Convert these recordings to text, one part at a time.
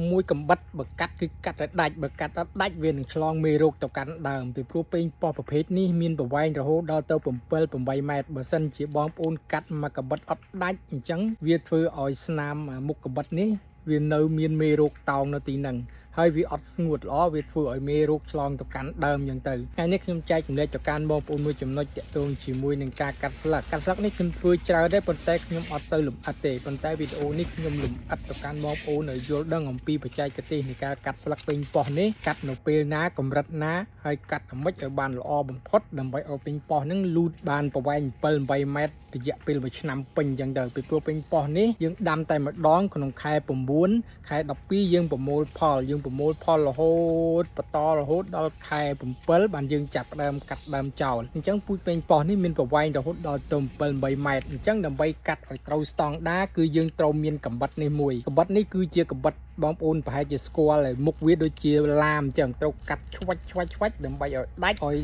មួយកំបិតបើកាត់គឺកាត់ឲ្យដាច់បើកាត់អត់ដាច់វានឹងឆ្លងមេរោគទៅកាន់ដើមពីព្រោះពេញប៉ោះប្រភេទនេះមានប្រវែងរហូតដល់ទៅ7-8ម៉ែត្របើសិនជាបងប្អូនកាត់មកកំបិតអត់ដាច់អញ្ចឹងវាធ្វើឲ្យស្នាមមុខកំបិតនេះវានៅមានមេរោគតោងនៅទីហ្នឹងហើយវាអត់ស្ងួតល្អវាធ្វើឲ្យមេរោគឆ្លងទៅកាន់ដើមអញ្ចឹងទៅថ្ងៃនេះខ្ញុំចែកចម្លែកទៅកាន់បងប្អូនមួយចំណុចទាក់ទងជាមួយនឹងការកាត់ស្លឹកនេះខ្ញុំធ្វើច្រើនដែរប៉ុន្តែខ្ញុំអត់សូវលម្អិតទេប៉ុន្តែវីដេអូនេះខ្ញុំលម្អិតទៅកាន់បងប្អូនឲ្យយល់ដឹងអំពីបច្ចេកទេសនៃការកាត់ស្លឹកពេញប៉ោះនេះកាត់នៅពេលណាកម្រិតណាហើយកាត់អាម៉េចឲ្យបានល្អបំផុតដើម្បីឲ្យពេញប៉ោះហ្នឹងលូតបានប្រវែង7-8ម៉ែត្ររយៈពេល1ឆ្នាំពេញអញ្ចឹងទៅពីព្រោះពេញប៉ោះនេះយើងដាំតែម្ដងក្នុងខែ9ខែ12យើងប្រមូលផលរហូតបន្តរហូតដល់ខែ7បានយើងចាប់ដើមកាត់ដើមចោលអញ្ចឹងពូជពេញប៉ោះនេះមានប្រវែងរហូតដល់ទៅ7-8ម៉ែត្រអញ្ចឹងដើម្បីកាត់ឲ្យត្រូវស្តង់ដារគឺយើងត្រូវមានកាំបិតនេះមួយកាំបិតនេះគឺជាកាំបិតបងប្អូនប្រហែលជាស្គាល់ហើយមុខវាដូចជាឡាមអញ្ចឹងត្រូវកាត់ឆ្វាច់ដើម្បីឲ្យដាច់ឲ្យ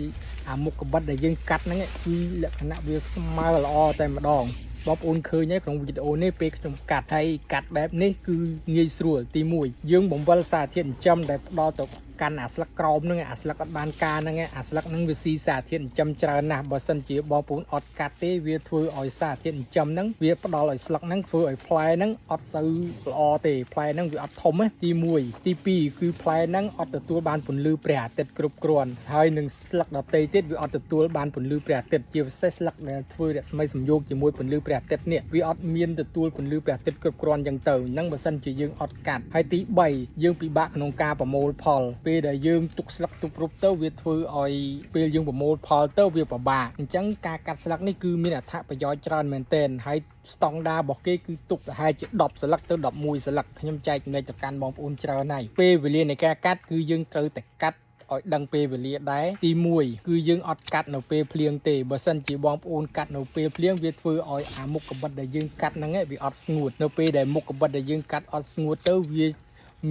អាមុខកាំបិតដែលយើងកាត់ហ្នឹងគឺលក្ខណៈវាស្មើល្អតែម្ដងបងប្អូនឃើញហើយក្នុងវីដេអូនេះពេលខ្ញុំកាត់ហើយកាត់បែបនេះគឺងាយស្រួលទី1យើងបង្វិលសារធាតុចិញ្ចឹមដែលផ្ដល់ទៅកាន់អាស្លឹកក្រោមហ្នឹងអាស្លឹកអត់បានការហ្នឹងអាស្លឹកហ្នឹងវាស៊ីសារធាតុចិញ្ចឹមច្រើនណាស់បើសិនជាបងប្អូនអត់កាត់ទេវាធ្វើឲ្យសារធាតុចិញ្ចឹមហ្នឹងវាផ្ដល់ឲ្យស្លឹកហ្នឹងធ្វើឲ្យផ្លែហ្នឹងអត់សូវល្អទេផ្លែហ្នឹងវាអត់ធំទេទី1ទី2គឺផ្លែហ្នឹងអត់ទទួលបានពន្លឺព្រះអាទិត្យគ្រប់គ្រាន់ហើយនឹងស្លឹកដតេទៀតវាអត់ទទួលបានពន្លឺព្រះអាទិត្យជាពិសេសស្លឹកដែលធ្វើរស្មីសំយោគជាមួយពន្លឺព្រះអាទិត្យនេះវាអត់មានទទួលពន្លឺព្រះអាទិត្យគ្រប់គ្រាន់អញ្ចឹងទៅហ្នឹងបើសិនជាយើងអត់កាត់ហើយទី3យើងពិបាកក្នុងការប្រមូលផលពេលដែលយើងទុកស្លឹកទុករូបទៅវាធ្វើឲ្យពេលយើងប្រមូលផលទៅវាពិបាកអញ្ចឹងការកាត់ស្លឹកនេះគឺមានអត្ថប្រយោជន៍ច្រើនមែនទែនហើយស្តង់ដាររបស់គេគឺទុកប្រហែលជា10ស្លឹកទៅ11ស្លឹកខ្ញុំចែកចំណេញទៅកាន់បងប្អូនច្រើនហើយពេលវេលានៃការកាត់គឺយើងត្រូវតែកាត់ឲ្យដឹងពេលវេលាដែរទី1គឺយើងអត់កាត់នៅពេលភ្លៀងទេបើសិនជាបងប្អូនកាត់នៅពេលភ្លៀងវាធ្វើឲ្យអាមុខកបិតដែលយើងកាត់ហ្នឹងវាអត់ស្ងួតនៅពេលដែលមុខកបិតដែលយើងកាត់អត់ស្ងួតទៅវា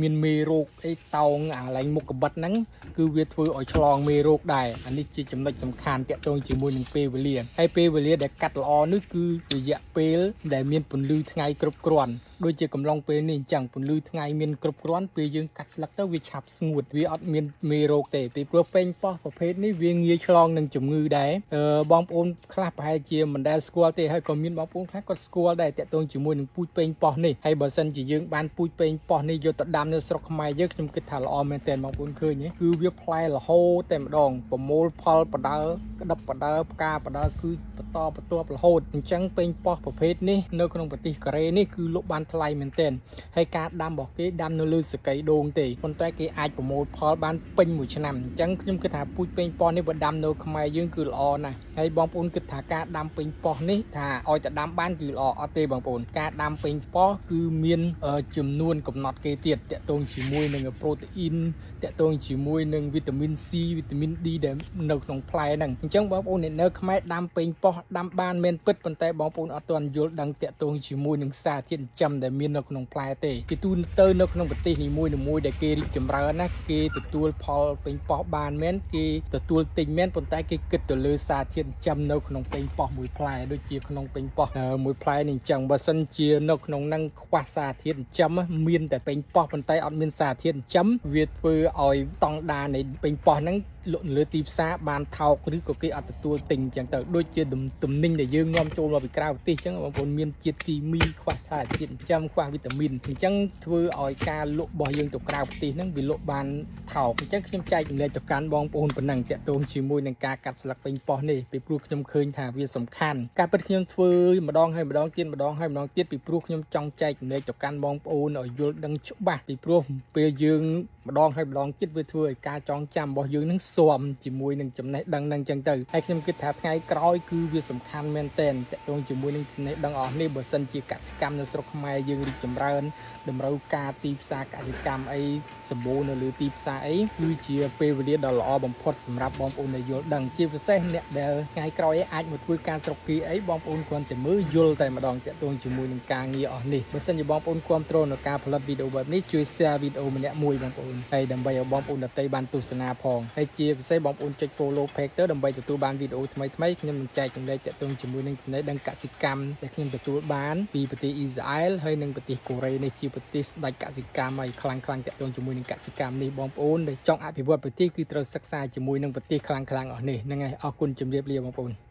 មានមេរោគអីតោងអាឡែងមុខកបិតហ្នឹងគឺវាធ្វើឲ្យឆ្លងមេរោគដែរអានេះជាចំណុចសំខាន់ទាក់ទងជាមួយនឹងពេលវេលាហើយពេលវេលាដែលកាត់ល្អនេះគឺរយៈពេលដែលមានពន្លឺថ្ងៃគ្រប់គ្រាន់ដូចជាកំឡុងពេលនេះអញ្ចឹងពន្លឺថ្ងៃមានគ្រប់គ្រាន់ពេលយើងកាត់ស្លឹកទៅវាឆាប់ស្ងួតវាអត់មានមេរោគទេពីព្រោះពេញប៉ោះប្រភេទនេះវាងាយឆ្លងនឹងជំងឺដែរបងប្អូនខ្លះប្រហែលជាមិនដែលស្គាល់ទេហើយក៏មានបងប្អូនខ្លះគាត់ស្គាល់ដែរតាក់ទងជាមួយនឹងពូជពេញប៉ោះនេះហើយបើសិនជាយើងបានពូជពេញប៉ោះនេះយកទៅដាំនៅស្រុកខ្មែរយើងខ្ញុំគិតថាល្អមែនទែនបងប្អូនឃើញទេគឺវាផ្លែរហូតតែម្ដងប្រមូលផលបដើក្តឹបបដើផ្កាបដើគឺបន្តបន្ទាប់រហូតអញ្ចឹងពេញប៉ោះប្រភេទនេះនៅក្នុងប្រទេសកូរ៉េនេះគឺលក់បានថ្លៃមែនទែនហើយការដាំរបស់គេដាំនៅលើសកៃដូងទេប៉ុន្តែគេអាចប្រមូលផលបានពេញមួយឆ្នាំអញ្ចឹងខ្ញុំគិតថាពូជពេញប៉ោះនេះបើដាំនៅខ្មែរយើងគឺល្អណាស់ហើយបងប្អូនគិតថាការដាំពេញប៉ោះនេះថាឲ្យតែដាំបានគឺល្អអត់ទេបងប្អូនការដាំពេញប៉ោះគឺមានចំនួនកំណត់គេទៀតតាក់ទងជាមួយនឹងប្រូតេអ៊ីនតាក់ទងជាមួយនឹងវីតាមីន C វីតាមីន D ដែលនៅក្នុងផ្លែហ្នឹងអញ្ចឹងបងប្អូនអ្នកនៅខ្មែរដាំពេញប៉ោះដាំបានមែនពិតប៉ុន្តែបងប្អូនអត់ទាន់យល់ដឹងតាក់ទងជាមួយនឹងសារធាតុចិញ្ចឹមដែលមាននៅក្នុងផ្លែទេជាទូទៅនៅក្នុងប្រទេសនីមួយៗដែលគេរីកចម្រើនណាគេទទួលផលពេញប៉ោះបានមែនគេទទួលទិញមែនប៉ុន្តែគេគិតទៅលើសារធាតុចិញ្ចឹមនៅក្នុងពេញប៉ោះមួយផ្លែដូចជាក្នុងពេញប៉ោះមួយផ្លែនេះអញ្ចឹងបើសិនជានៅក្នុងហ្នឹងខ្វះសារធាតុចិញ្ចឹមមានតែពេញប៉ោះប៉ុន្តែអត់មានសារធាតុចិញ្ចឹមវាធ្វើឲ្យស្តង់ដារនៃពេញប៉ោះហ្នឹងលក់នៅលើទីផ្សារបានថោកឬក៏គេអត់ទទួលទិញអញ្ចឹងទៅដូចជាទំនិញដែលយើងនាំចូលមកពីក្រៅប្រទេសអញ្ចឹងបងប្អូនមានជាតិគីមីខ្វះសារធាតុចិញ្ចឹមខ្វះវីតាមីនអញ្ចឹងធ្វើឲ្យការលក់របស់យើងទៅក្រៅប្រទេសហ្នឹងវាលក់បានថោកអញ្ចឹងខ្ញុំចែកចម្លែកទៅកាន់បងប្អូនប៉ុណ្ណឹងតាក់ទងជាមួយនឹងការកាត់ស្លឹកពេញប៉ោះនេះពីព្រោះខ្ញុំឃើញថាវាសំខាន់ការពិតខ្ញុំធ្វើម្ដងហើយម្ដងទៀតម្ដងហើយម្ដងទៀតពីព្រោះខ្ញុំចង់ចែកចម្លែកទៅកាន់បងប្អូនឲ្យយល់ដឹងច្បាស់ពីព្រោះពេលយើងម្ដងហើយម្ដងទៀតវាធ្វើឲ្យការចងចាំរបស់យើងនឹងស៊ាំជាមួយនឹងចំណេះដឹងហ្នឹងចឹងទៅហើយខ្ញុំគិតថាថ្ងៃក្រោយគឺវាសំខាន់មែនទែនតាក់ទងជាមួយនឹងចំណេះដឹងអស់នេះបើសិនជាកសិកម្មនៅស្រុកខ្មែរយើងរីកចម្រើនតម្រូវការទីផ្សារកសិកម្មអីសម្បូរនៅលើទីផ្សារអីគឺជាពេលវេលាដ៏ល្អបំផុតសម្រាប់បងប្អូនដែលយល់ដឹងជាពិសេសអ្នកដែលថ្ងៃក្រោយអាចមកធ្វើការស្រុកគេអីបងប្អូនគ្រាន់តែមើលយល់តែម្ដងតាក់ទងជាមួយនឹងការងារអស់នេះបើសិនជាបងប្អូនគាំទ្រនៅការផលិតវីដេអូបែបនេះជួយ share វីដេអូម្នាក់មួយបងប្អូនហើយដើម្បីឲ្យបងប្អូនដទៃបានទស្សនាផងហើយជា ជាពិសេសបងប្អូនចុច follow page ទៅដើម្បីទទួលបានវីដេអូថ្មីៗខ្ញុំនឹងចែកចំណេះតាក់ទងជាមួយនឹងចំណេះដឹងកសិកម្មដែលខ្ញុំទទួលបានពីប្រទេសអ៊ីស្រាអែលហើយនិងប្រទេសកូរ៉េនេះជាប្រទេសស្ដេចកសិកម្មហើយខ្លាំងៗតាក់ទងជាមួយនឹងកសិកម្មនេះបងប្អូនដែលចង់អភិវឌ្ឍប្រទេសគឺត្រូវសិក្សាជាមួយនឹងប្រទេសខ្លាំងៗអស់នេះហ្នឹងហើយអរគុណជម្រាបលាបងប្អូន